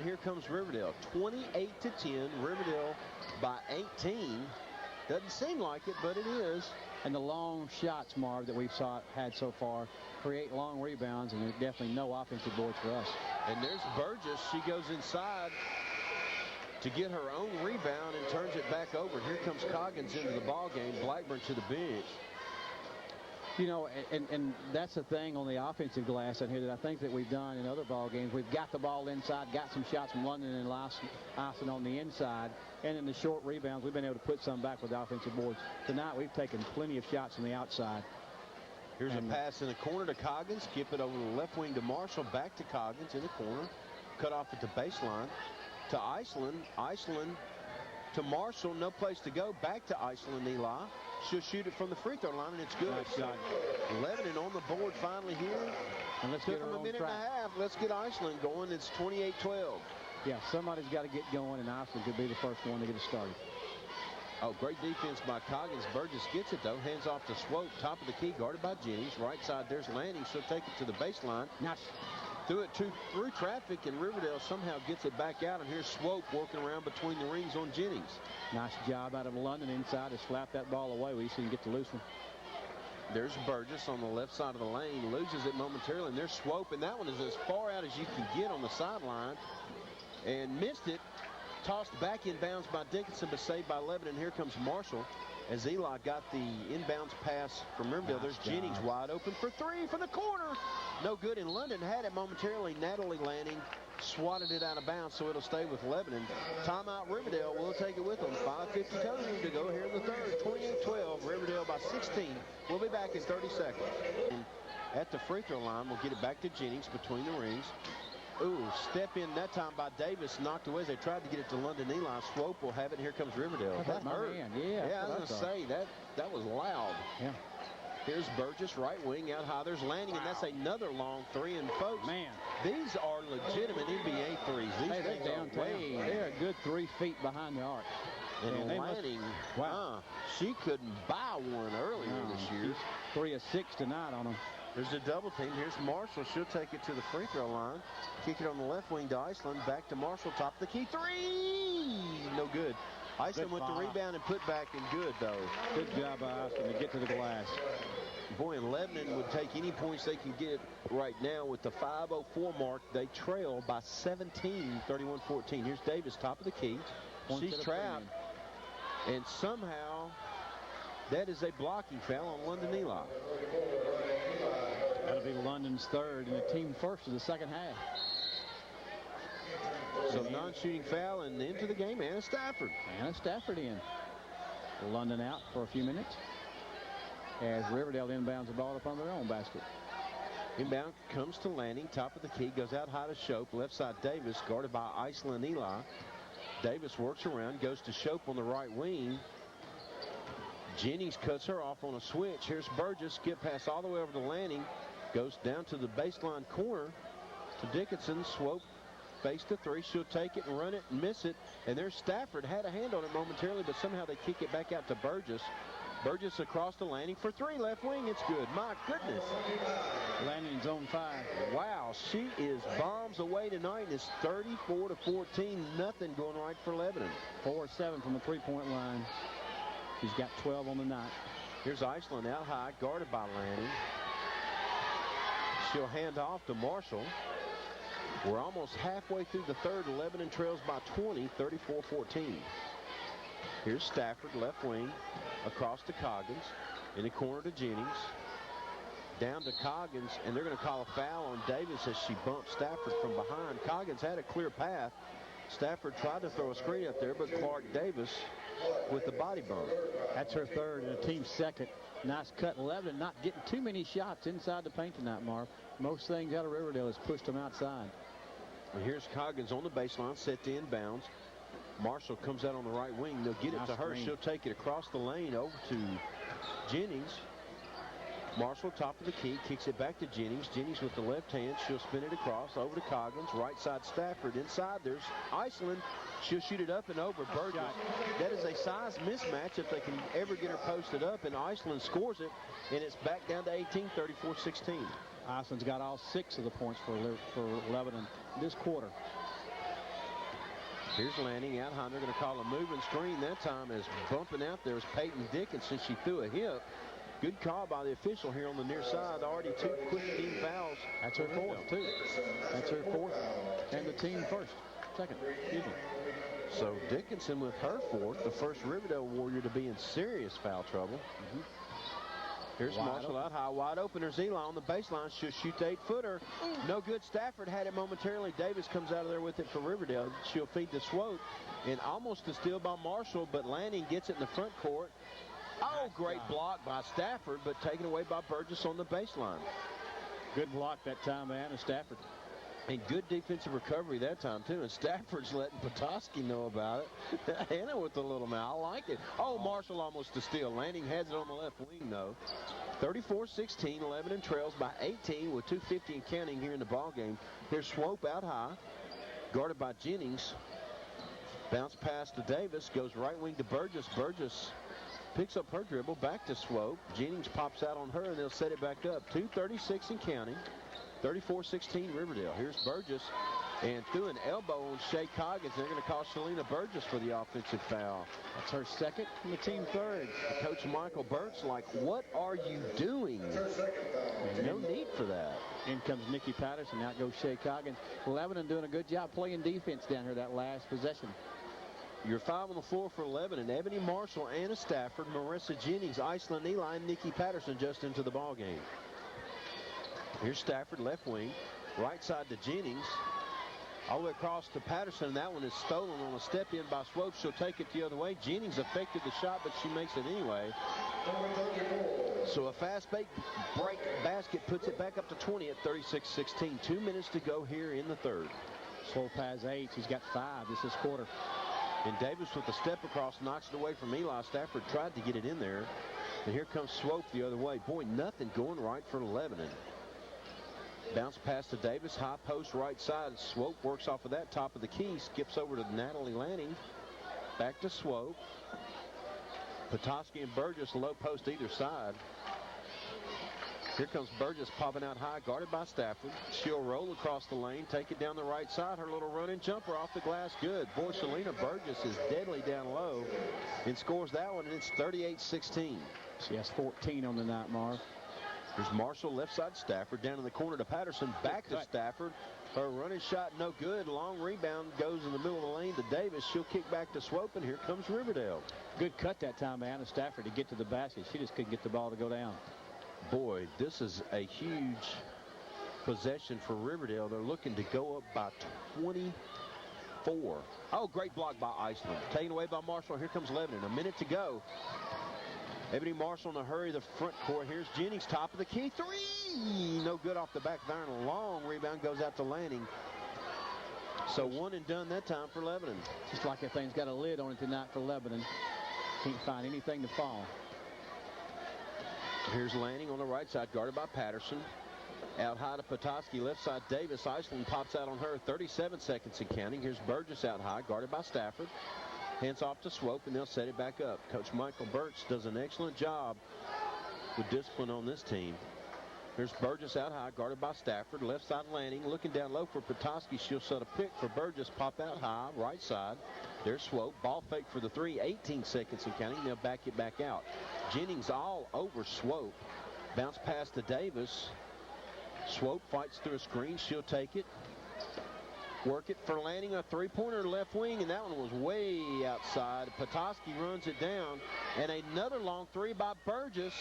here comes Riverdale. 28-10, Riverdale by 18. Doesn't seem like it, but it is. And the long shots, Marv, that we've had so far create long rebounds, and there's definitely no offensive boards for us. And there's Burgess. She goes inside to get her own rebound and turns it back over. Here comes Coggins into the ball game. Blackburn to the bench. You know, and that's the thing on the offensive glass in here that I think that we've done in other ball games. We've got the ball inside, got some shots from London and Iceland on the inside, and in the short rebounds, we've been able to put some back with the offensive boards. Tonight, we've taken plenty of shots from the outside. Here's a pass in the corner to Coggins. Skip it over the left wing to Marshall. Back to Coggins in the corner. Cut off at the baseline to Iceland. Iceland to Marshall. No place to go. Back to Iceland, Eli. She'll shoot it from the free throw line, and it's good. Nice shot. Lebanon on the board finally here. And let's Took get them a minute and a half. Let's get Iceland going. It's 28-12. Yeah, somebody's got to get going, and Iceland could be the first one to get it started. Oh, great defense by Coggins. Burgess gets it, though. Hands off to Swope. Top of the key, guarded by Jennings. Right side, there's Lanning. She'll take it to the baseline. Nice. Threw it through traffic, and Riverdale somehow gets it back out. And here's Swope working around between the rings on Jennings. Nice job out of London inside to slap that ball away. We just didn't get the loose one. There's Burgess on the left side of the lane. Loses it momentarily, and there's Swope. And that one is as far out as you can get on the sideline. And missed it. Tossed back inbounds by Dickinson, but saved by Lebanon. Here comes Marshall as Eli got the inbounds pass from Riverdale. There's Jennings wide open for three from the corner. No good, and London had it momentarily. Natalie Lanning swatted it out of bounds, so it'll stay with Lebanon. Timeout Riverdale. We'll take it with them. 5:52 to go here in the third. 28-12, Riverdale by 16. We'll be back in 30 seconds. And at the free throw line, we'll get it back to Jennings between the rings. Ooh, step in that time by Davis, knocked away as they tried to get it to London. Eli Swope will have it. Here comes Riverdale. That hurt. Yeah, I was going to say, that was loud. Yeah. Here's Burgess, right wing, out high. There's Lanning, and that's another long three. And, folks, these are legitimate NBA threes. These things are way. They're a good 3 feet behind the arc. And Lanning, she couldn't buy one earlier this year. 3 of 6 tonight on them. There's a double team. Here's Marshall. She'll take it to the free throw line. Kick it on the left wing to Iceland. Back to Marshall. Top of the key. Three! No good. Iceland with the rebound and put back and good, though. Good job by Iceland to get to the glass. Boy, and Lebanon would take any points they can get right now with the 5:04 mark. They trail by 17, 31-14. Here's Davis, top of the key. She's trapped. And somehow that is a blocking foul on London Eli. That'll be London's third and the team first of the second half. So non-shooting foul and into the game, Anna Stafford. Anna Stafford in. London out for a few minutes as Riverdale inbounds the ball up on their own basket. Inbound comes to Lanning, top of the key, goes out high to Shope. Left side Davis, guarded by Iceland Eli. Davis works around, goes to Shope on the right wing. Jennings cuts her off on a switch. Here's Burgess, skip pass all the way over to Lanning. Goes down to the baseline corner to Dickinson. Swope face to three. She'll take it and run it and miss it. And there's Stafford. Had a hand on it momentarily, but somehow they kick it back out to Burgess. Burgess across to Lanning for three. Left wing. It's good. My goodness. Lanning's on 5. Wow. She is bombs away tonight. And it's 34-14. Nothing going right for Lebanon. 4-7 from the three-point line. She's got 12 on the night. Here's Iceland out high, guarded by Lanning. She'll hand off to Marshall. We're almost halfway through the third. Lebanon trails by 20, 34-14. Here's Stafford, left wing, across to Coggins. In the corner to Jennings. Down to Coggins, and they're going to call a foul on Davis as she bumps Stafford from behind. Coggins had a clear path. Stafford tried to throw a screen up there, but Clark Davis with the body bump. That's her third and the team's second. Nice cut. Lebanon not getting too many shots inside the paint tonight, Marv. Most things out of Riverdale has pushed them outside. Well, here's Coggins on the baseline, set to inbounds. Marshall comes out on the right wing. They'll get it to her. She'll take it across the lane over to Jennings. Marshall, top of the key, kicks it back to Jennings. Jennings with the left hand. She'll spin it across over to Coggins. Right side Stafford. Inside there's Iceland. She'll shoot it up and over. Burgess. That is a size mismatch if they can ever get her posted up. And Iceland scores it. And it's back down to 18, 34-16. Iceland's got all 6 of the points for Lebanon this quarter. Here's Lanning out high. They're going to call a moving screen that time, as bumping out there was Peyton Dickinson. She threw a hip. Good call by the official here on the near side. Already 2 quick team fouls. That's her fourth, too. That's her fourth. And the team second. Excuse me. So Dickinson with her fourth, the first Riverdale Warrior to be in serious foul trouble. Here's Marshall out high, wide open. There's Eli on the baseline. She'll shoot the 8-footer. No good. Stafford had it momentarily. Davis comes out of there with it for Riverdale. She'll feed to Swope. And almost a steal by Marshall, but Lanning gets it in the front court. Oh, great block by Stafford, but taken away by Burgess on the baseline. Good block that time by Anna Stafford. And good defensive recovery that time, too. And Stafford's letting Petoskey know about it. Hannah with the little man. I like it. Oh, Marshall almost a steal. Lanning has it on the left wing, though. 34-16. Lebanon trails by 18 with 2:50 and counting here in the ballgame. Here's Swope out high. Guarded by Jennings. Bounce pass to Davis. Goes right wing to Burgess. Burgess picks up her dribble. Back to Swope. Jennings pops out on her, and they'll set it back up. 2:36 and counting. 34-16 Riverdale. Here's Burgess, and threw an elbow on Shea Coggins. They're going to call Shalina Burgess for the offensive foul. That's her second and the team third. Coach Michael Burt's like, what are you doing? No need for that. In comes Nikki Patterson. Out goes Shea Coggins. Lebanon doing a good job playing defense down here that last possession. Your 5 on the floor for Lebanon. Ebony Marshall, Anna Stafford, Marissa Jennings, Iceland Eli, and Nikki Patterson just into the ball game. Here's Stafford, left wing. Right side to Jennings. All the way across to Patterson. That one is stolen on a step in by Swope. She'll take it the other way. Jennings affected the shot, but she makes it anyway. So a fast break basket puts it back up to 20 at 36-16. 2 minutes to go here in the third. Swope has 8. She's got 5 this quarter. And Davis with the step across knocks it away from Eli. Stafford tried to get it in there. And here comes Swope the other way. Boy, nothing going right for Lebanon. Bounce pass to Davis, high post right side. Swope works off of that, top of the key, skips over to Natalie Lanning. Back to Swope. Petoskey and Burgess low post either side. Here comes Burgess popping out high, guarded by Stafford. She'll roll across the lane, take it down the right side. Her little running jumper off the glass, good. Boy, Shalina Burgess is deadly down low and scores that one, and it's 38-16. She has 14 on the night, Marv. There's Marshall, left side Stafford, down in the corner to Patterson, back to Stafford. Her running shot no good. Long rebound goes in the middle of the lane to Davis. She'll kick back to Swope, and here comes Riverdale. Good cut that time by Anna Stafford to get to the basket. She just couldn't get the ball to go down. Boy, this is a huge possession for Riverdale. They're looking to go up by 24. Oh, great block by Iceland. Taken away by Marshall. Here comes Lebanon. A minute to go. Ebony Marshall in a hurry, the front court. Here's Jennings, top of the key. 3! No good off the back of iron. A long rebound goes out to Lanning. So one and done that time for Lebanon. Just like that thing's got a lid on it tonight for Lebanon. Can't find anything to fall. Here's Lanning on the right side, guarded by Patterson. Out high to Petoskey, left side Davis. Iceland pops out on her. 37 seconds and counting. Here's Burgess out high, guarded by Stafford. Hands off to Swope, and they'll set it back up. Coach Michael Burtz does an excellent job with discipline on this team. Here's Burgess out high, guarded by Stafford. Left side Lanning, looking down low for Petoskey. She'll set a pick for Burgess. Pop out high, right side. There's Swope. Ball fake for the 3. 18 seconds and counting. They'll back it back out. Jennings all over Swope. Bounce pass to Davis. Swope fights through a screen. She'll take it. Work it for Lanning, a three-pointer left wing, and that one was way outside. Petoskey runs it down, and another long 3 by Burgess.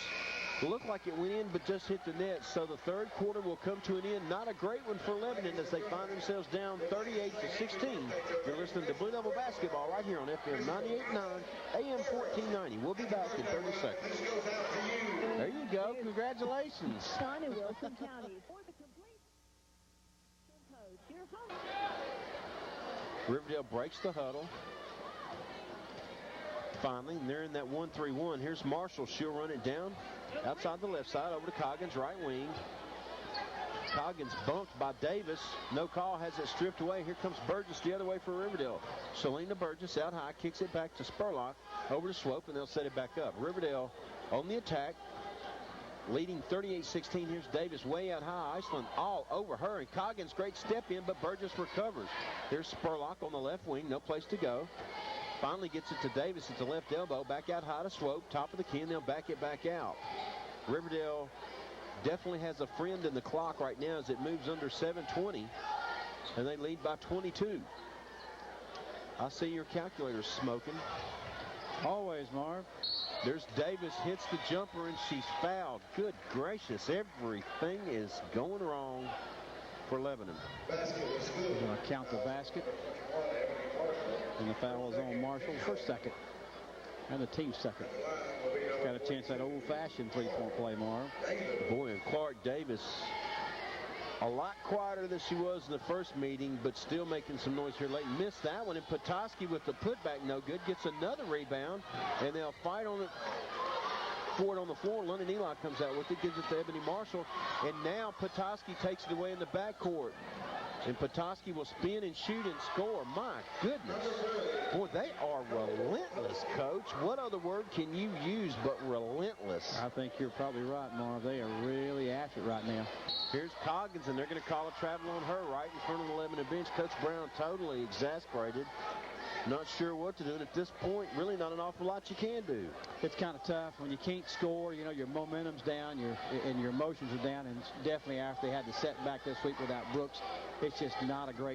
Looked like it went in, but just hit the net. So the third quarter will come to an end. Not a great one for Lebanon as they find themselves down 38-16. You're listening to Blue Devil Basketball right here on FM 98.9, AM 1490. We'll be back in 30 seconds. There you go. Congratulations. Sean in Wilson County. For the complete coach, your host. Riverdale breaks the huddle. Finally, and they're in that 1-3-1. Here's Marshall. She'll run it down outside the left side over to Coggins, right wing. Coggins bumped by Davis. No call, has it stripped away. Here comes Burgess the other way for Riverdale. Shalina Burgess out high, kicks it back to Spurlock, over to Swope, and they'll set it back up. Riverdale on the attack. leading 38-16. Here's Davis way out high. Iceland all over her, and Coggins great step in, but Burgess recovers. Here's Spurlock on the left wing, no place to go. Finally gets it to Davis at the left elbow, back out high to Swope, top of the key, and they'll back it back out. Riverdale definitely has a friend in the clock right now as it moves under 7:20, and they lead by 22. I see your calculator smoking. Always, Marv. There's Davis, hits the jumper, and she's fouled. Good gracious, everything is going wrong for Lebanon. We're going to count the basket. And the foul is on Marshall for second. And the team's second. Got a chance at old-fashioned three-point play, Marv. Boy, and Clark Davis, a lot quieter than she was in the first meeting, but still making some noise here late. Missed that one, and Petoskey with the putback no good. Gets another rebound, and they'll fight on it for it on the floor. London Eli comes out with it, gives it to Ebony Marshall, and now Petoskey takes it away in the backcourt. And Petoskey will spin and shoot and score. My goodness. Boy, they are relentless, Coach. What other word can you use but relentless? I think you're probably right, Marv. They are really after it right now. Here's Coggins, and they're going to call a travel on her right in front of the Lebanon bench. Coach Brown totally exasperated. Not sure what to do, and at this point, really not an awful lot you can do. It's kind of tough when you can't score. You know, your momentum's down, and your emotions are down, and definitely after they had the setback this week without Brooks, it's just not a great